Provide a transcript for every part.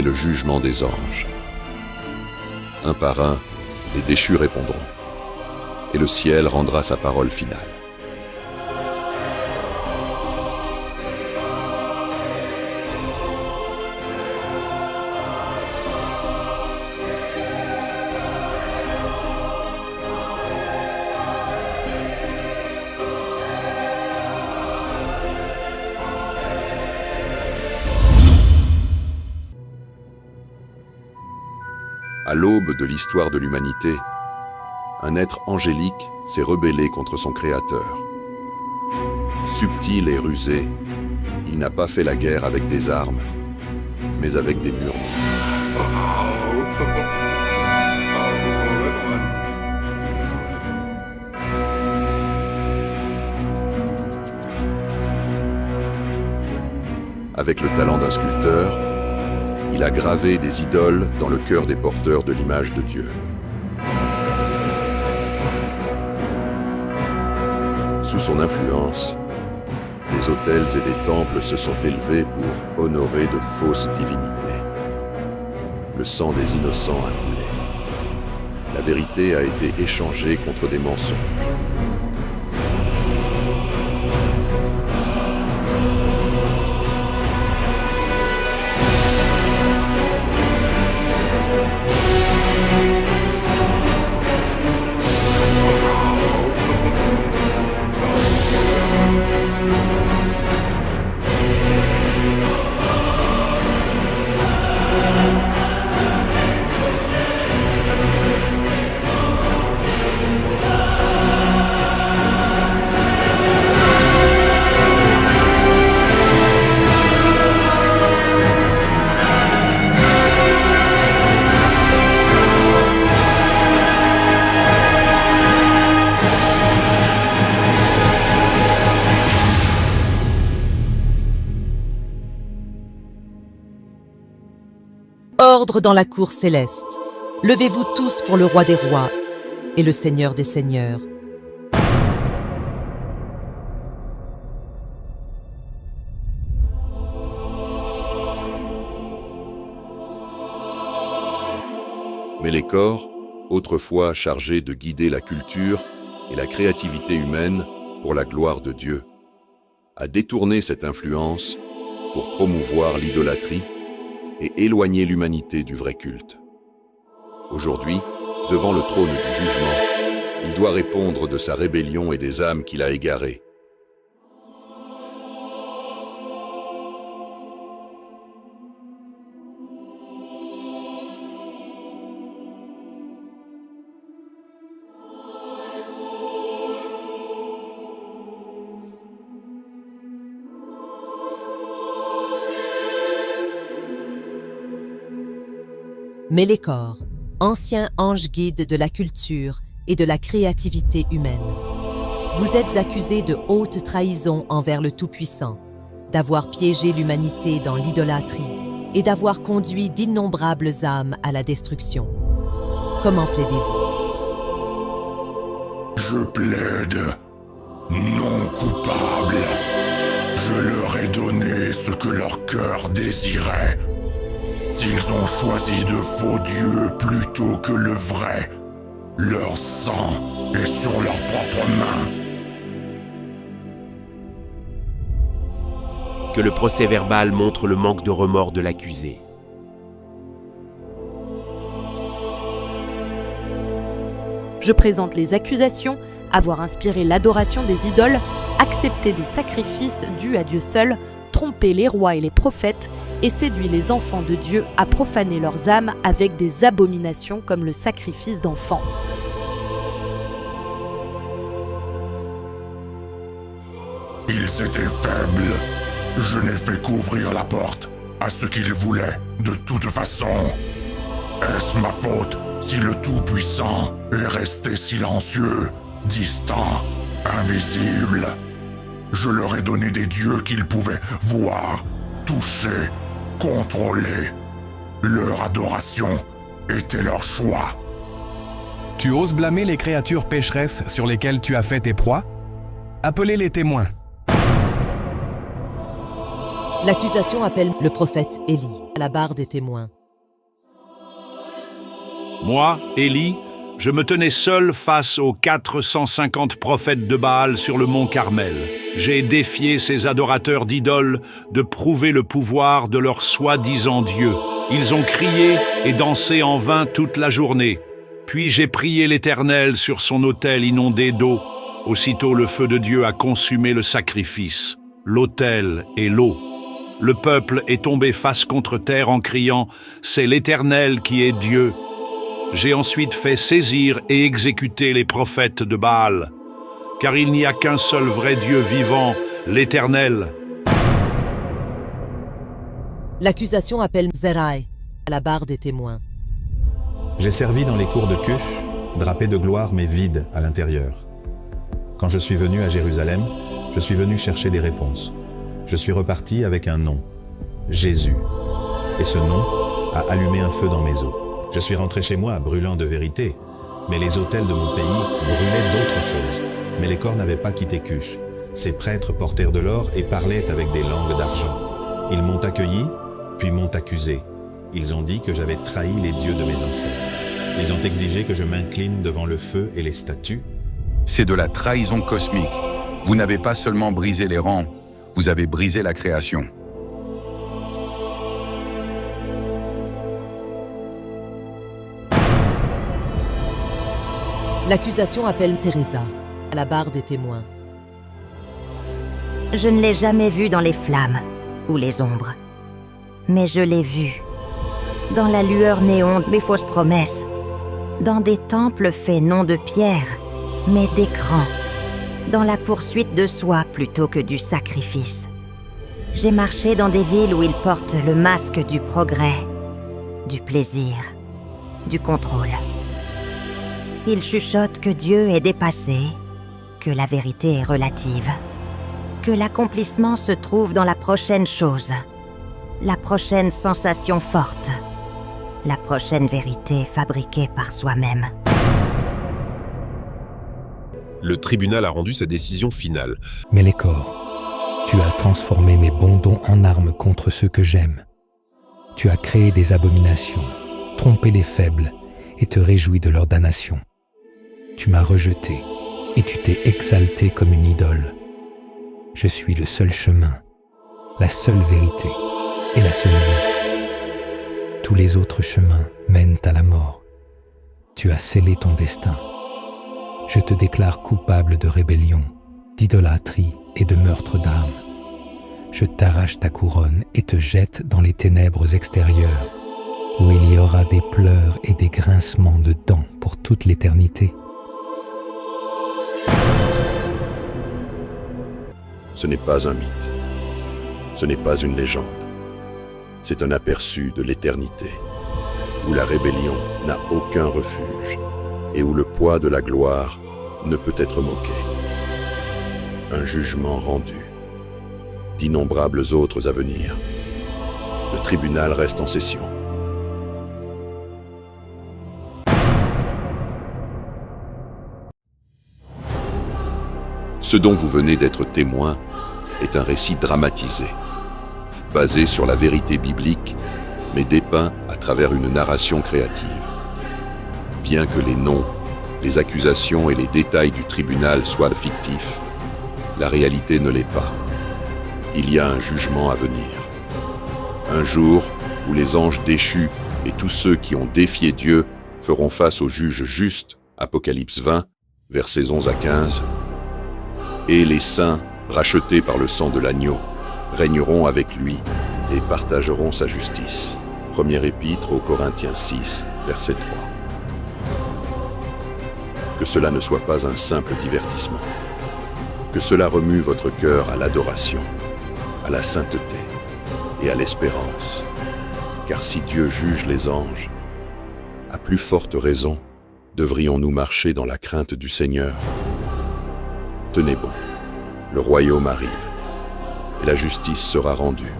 le jugement des anges. Un par un, les déchus répondront, et le ciel rendra sa parole finale. À l'aube de l'histoire de l'humanité, un être angélique s'est rebellé contre son Créateur. Subtil et rusé, il n'a pas fait la guerre avec des armes, mais avec des murmures. Avec le talent d'un sculpteur, il a gravé des idoles dans le cœur des porteurs de l'image de Dieu. Sous son influence, des autels et des temples se sont élevés pour honorer de fausses divinités. Le sang des innocents a coulé. La vérité a été échangée contre des mensonges. Ordre dans la cour céleste. Levez-vous tous pour le roi des rois et le seigneur des seigneurs. Mais les corps, autrefois chargés de guider la culture et la créativité humaine pour la gloire de Dieu, a détourné cette influence pour promouvoir l'idolâtrie et éloigner l'humanité du vrai culte. Aujourd'hui, devant le trône du jugement, il doit répondre de sa rébellion et des âmes qu'il a égarées. Mélékor, ancien ange guide de la culture et de la créativité humaine. Vous êtes accusé de haute trahison envers le Tout-Puissant, d'avoir piégé l'humanité dans l'idolâtrie et d'avoir conduit d'innombrables âmes à la destruction. Comment plaidez-vous? Je plaide non coupable. Je leur ai donné ce que leur cœur désirait. S'ils ont choisi de faux dieux plutôt que le vrai, leur sang est sur leurs propres mains. Que le procès-verbal montre le manque de remords de l'accusé. Je présente les accusations, avoir inspiré l'adoration des idoles, accepté des sacrifices dus à Dieu seul, trompé les rois et les prophètes, et séduit les enfants de Dieu à profaner leurs âmes avec des abominations comme le sacrifice d'enfants. Ils étaient faibles. Je n'ai fait qu'ouvrir la porte à ce qu'ils voulaient de toute façon. Est-ce ma faute si le Tout-Puissant est resté silencieux, distant, invisible? Je leur ai donné des dieux qu'ils pouvaient voir, toucher, contrôler. Leur adoration était leur choix. Tu oses blâmer les créatures pécheresses sur lesquelles tu as fait tes proies? Appelez les témoins. L'accusation appelle le prophète Élie à la barre des témoins. Moi, Élie, je me tenais seul face aux 450 prophètes de Baal sur le mont Carmel. J'ai défié ces adorateurs d'idoles de prouver le pouvoir de leur soi-disant Dieu. Ils ont crié et dansé en vain toute la journée. Puis j'ai prié l'Éternel sur son autel inondé d'eau. Aussitôt le feu de Dieu a consumé le sacrifice, l'autel et l'eau. Le peuple est tombé face contre terre en criant « C'est l'Éternel qui est Dieu ». J'ai ensuite fait saisir et exécuter les prophètes de Baal, car il n'y a qu'un seul vrai Dieu vivant, l'Éternel. L'accusation appelle Zerai à la barre des témoins. J'ai servi dans les cours de Cush, drapé de gloire mais vide à l'intérieur. Quand je suis venu à Jérusalem, je suis venu chercher des réponses. Je suis reparti avec un nom, Jésus. Et ce nom a allumé un feu dans mes os. Je suis rentré chez moi brûlant de vérité, mais les autels de mon pays brûlaient d'autres choses. Mais les corps n'avaient pas quitté Cush. Ces prêtres portèrent de l'or et parlaient avec des langues d'argent. Ils m'ont accueilli, puis m'ont accusé. Ils ont dit que j'avais trahi les dieux de mes ancêtres. Ils ont exigé que je m'incline devant le feu et les statues. C'est de la trahison cosmique. Vous n'avez pas seulement brisé les rangs, vous avez brisé la création. L'accusation appelle Teresa à la barre des témoins. Je ne l'ai jamais vu dans les flammes ou les ombres, mais je l'ai vu dans la lueur néon de mes fausses promesses, dans des temples faits non de pierre, mais d'écran, dans la poursuite de soi plutôt que du sacrifice. J'ai marché dans des villes où ils portent le masque du progrès, du plaisir, du contrôle. Ils chuchotent que Dieu est dépassé, que la vérité est relative, que l'accomplissement se trouve dans la prochaine chose, la prochaine sensation forte, la prochaine vérité fabriquée par soi-même. Le tribunal a rendu sa décision finale. Mélékor, tu as transformé mes bons dons en armes contre ceux que j'aime. Tu as créé des abominations, trompé les faibles et te réjouis de leur damnation. Tu m'as rejeté et tu t'es exalté comme une idole. Je suis le seul chemin, la seule vérité et la seule vie. Tous les autres chemins mènent à la mort. Tu as scellé ton destin. Je te déclare coupable de rébellion, d'idolâtrie et de meurtre d'âme. Je t'arrache ta couronne et te jette dans les ténèbres extérieures, où il y aura des pleurs et des grincements de dents pour toute l'éternité. Ce n'est pas un mythe. Ce n'est pas une légende. C'est un aperçu de l'éternité, où la rébellion n'a aucun refuge et où le poids de la gloire ne peut être moqué. Un jugement rendu, d'innombrables autres à venir. Le tribunal reste en session. Ce dont vous venez d'être témoin est un récit dramatisé, basé sur la vérité biblique, mais dépeint à travers une narration créative. Bien que les noms, les accusations et les détails du tribunal soient fictifs, la réalité ne l'est pas. Il y a un jugement à venir. Un jour où les anges déchus et tous ceux qui ont défié Dieu feront face au juge juste, Apocalypse 20, versets 11 à 15, et les saints, rachetés par le sang de l'agneau, régneront avec lui et partageront sa justice. Première épître aux Corinthiens 6, verset 3. Que cela ne soit pas un simple divertissement. Que cela remue votre cœur à l'adoration, à la sainteté et à l'espérance. Car si Dieu juge les anges, à plus forte raison, devrions-nous marcher dans la crainte du Seigneur. Tenez bon, le royaume arrive, et la justice sera rendue.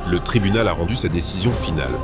Le tribunal a rendu sa décision finale.